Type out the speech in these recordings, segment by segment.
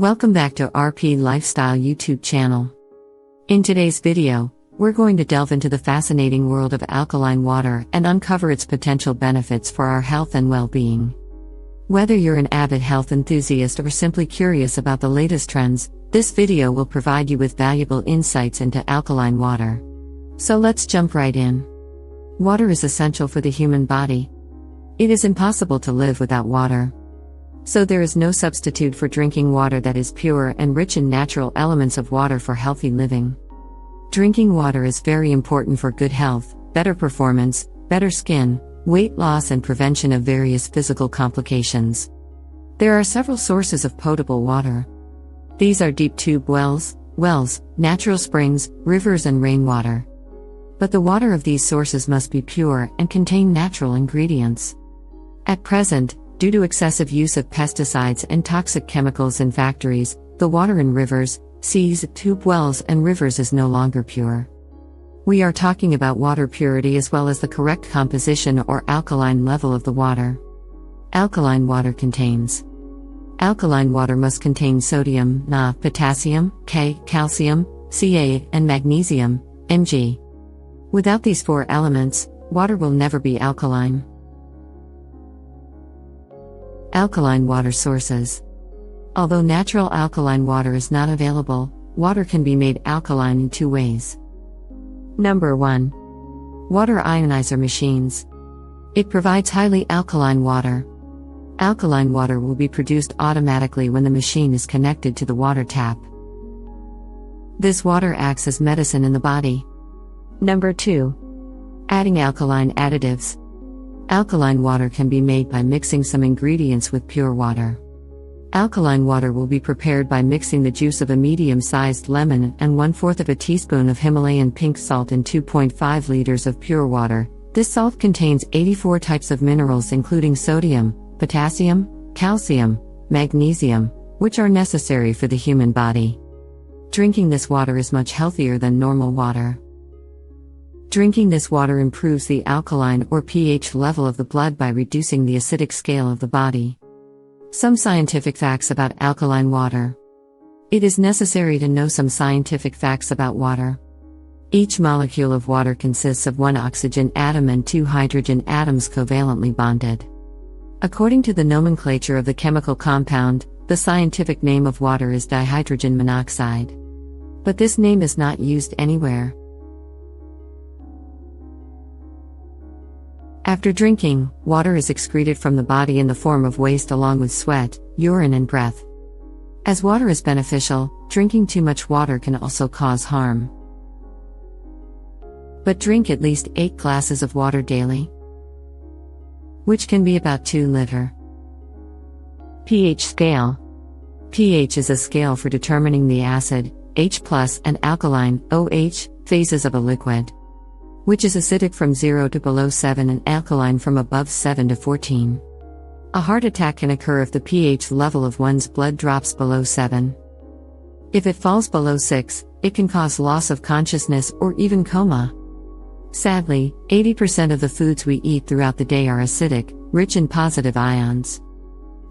Welcome back to RP Lifestyle YouTube channel. In today's video, we're going to delve into the fascinating world of alkaline water and uncover its potential benefits for our health and well-being. Whether you're an avid health enthusiast or simply curious about the latest trends, this video will provide you with valuable insights into alkaline water. So let's jump right in. Water is essential for the human body. It is impossible to live without water. So there is no substitute for drinking water that is pure and rich in natural elements of water for healthy living. Drinking water is very important for good health, better performance, better skin, weight loss and prevention of various physical complications. There are several sources of potable water. These are deep tube wells, natural springs, rivers and rainwater. But the water of these sources must be pure and contain natural ingredients. At present, due to excessive use of pesticides and toxic chemicals in factories, the water in rivers, seas, tube wells and rivers is no longer pure. We are talking about water purity as well as the correct composition or alkaline level of the water. Alkaline water contains. Alkaline water must contain sodium, Na, potassium, K, calcium, Ca, and magnesium, Mg. Without these four elements, water will never be alkaline. Alkaline water sources. Although natural alkaline water is not available, water can be made alkaline in two ways. Number 1. Water ionizer machines. It provides highly alkaline water. Alkaline water will be produced automatically when the machine is connected to the water tap. This water acts as medicine in the body. Number 2. Adding alkaline additives. Alkaline water can be made by mixing some ingredients with pure water. Alkaline water will be prepared by mixing the juice of a medium-sized lemon and 1/4 of a teaspoon of Himalayan pink salt in 2.5 liters of pure water. This salt contains 84 types of minerals including sodium, potassium, calcium, magnesium, which are necessary for the human body. Drinking this water is much healthier than normal water. Drinking this water improves the alkaline or pH level of the blood by reducing the acidic scale of the body. Some scientific facts about alkaline water. It is necessary to know some scientific facts about water. Each molecule of water consists of one oxygen atom and two hydrogen atoms covalently bonded. According to the nomenclature of the chemical compound, the scientific name of water is dihydrogen monoxide. But this name is not used anywhere. After drinking, water is excreted from the body in the form of waste along with sweat, urine and breath. As water is beneficial, drinking too much water can also cause harm. But drink at least 8 glasses of water daily, which can be about 2 liters. pH scale. pH is a scale for determining the acid, H+, and alkaline, OH, phases of a liquid, which is acidic from 0 to below 7 and alkaline from above 7 to 14. A heart attack can occur if the pH level of one's blood drops below 7. If it falls below 6, it can cause loss of consciousness or even coma. Sadly, 80% of the foods we eat throughout the day are acidic, rich in positive ions.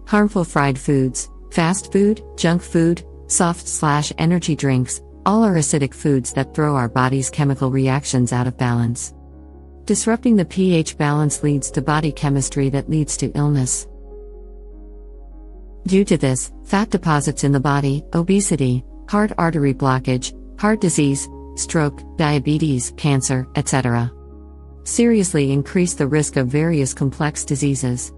Harmful fried foods, fast food, junk food, soft/energy drinks, all are acidic foods that throw our body's chemical reactions out of balance. Disrupting the pH balance leads to body chemistry that leads to illness. Due to this, fat deposits in the body, obesity, heart artery blockage, heart disease, stroke, diabetes, cancer, etc. seriously increase the risk of various complex diseases.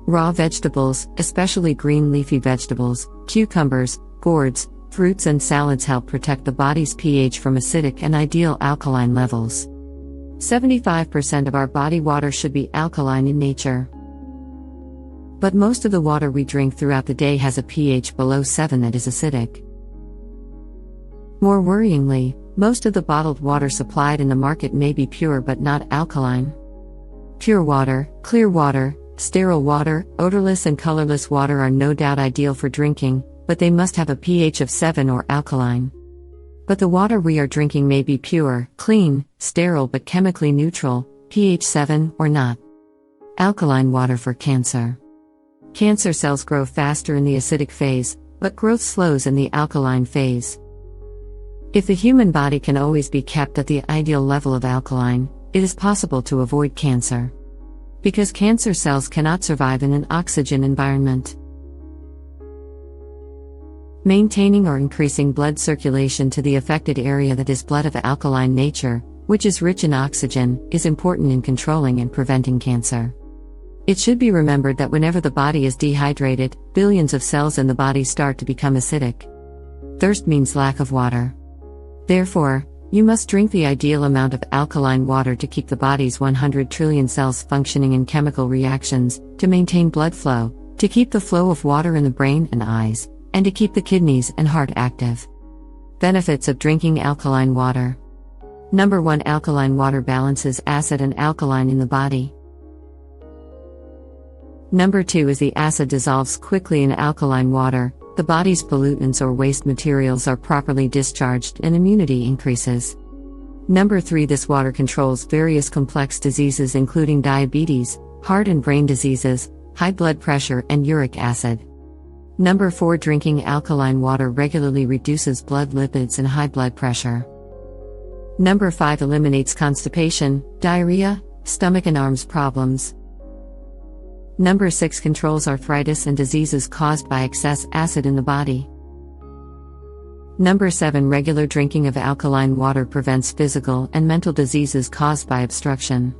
Raw vegetables, especially green leafy vegetables, cucumbers, gourds, fruits and salads help protect the body's pH from acidic and ideal alkaline levels. 75% of our body water should be alkaline in nature. But most of the water we drink throughout the day has a pH below 7 that is acidic. More worryingly, most of the bottled water supplied in the market may be pure but not alkaline. Pure water, clear water, sterile water, odorless and colorless water are no doubt ideal for drinking, but they must have a pH of 7 or alkaline. But the water we are drinking may be pure, clean, sterile but chemically neutral, pH 7 or not. Alkaline water for cancer. Cancer cells grow faster in the acidic phase, but growth slows in the alkaline phase. If the human body can always be kept at the ideal level of alkaline, it is possible to avoid cancer. Because cancer cells cannot survive in an oxygen environment. Maintaining or increasing blood circulation to the affected area that is blood of alkaline nature, which is rich in oxygen, is important in controlling and preventing cancer. It should be remembered that whenever the body is dehydrated, billions of cells in the body start to become acidic. Thirst means lack of water. Therefore, you must drink the ideal amount of alkaline water to keep the body's 100 trillion cells functioning in chemical reactions, to maintain blood flow, to keep the flow of water in the brain and eyes, and to keep the kidneys and heart active. Benefits of drinking alkaline water. Number 1. Alkaline water balances acid and alkaline in the body. Number 2 is the acid dissolves quickly in alkaline water, the body's pollutants or waste materials are properly discharged and immunity increases. Number 3 This water controls various complex diseases including diabetes, heart and brain diseases, high blood pressure and uric acid. Number 4 Drinking alkaline water regularly reduces blood lipids and high blood pressure. Number 5 Eliminates constipation, diarrhea, stomach and arms problems. Number 6 Controls arthritis and diseases caused by excess acid in the body. Number 7 Regular drinking of alkaline water prevents physical and mental diseases caused by obstruction.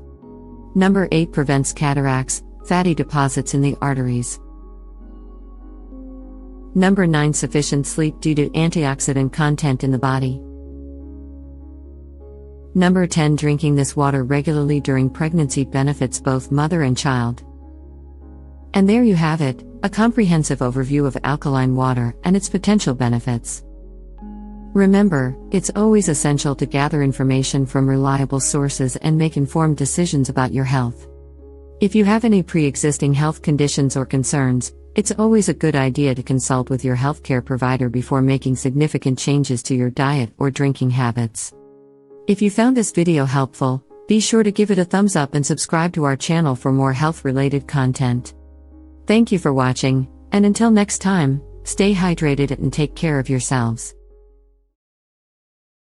Number 8 Prevents cataracts, fatty deposits in the arteries. Number 9 Sufficient sleep due to antioxidant content in the body. Number 10 Drinking this water regularly during pregnancy benefits both mother and child. And there you have it, a comprehensive overview of alkaline water and its potential benefits. Remember, it's always essential to gather information from reliable sources and make informed decisions about your health. If you have any pre-existing health conditions or concerns, it's always a good idea to consult with your healthcare provider before making significant changes to your diet or drinking habits. If you found this video helpful, be sure to give it a thumbs up and subscribe to our channel for more health-related content. Thank you for watching, and until next time, stay hydrated and take care of yourselves.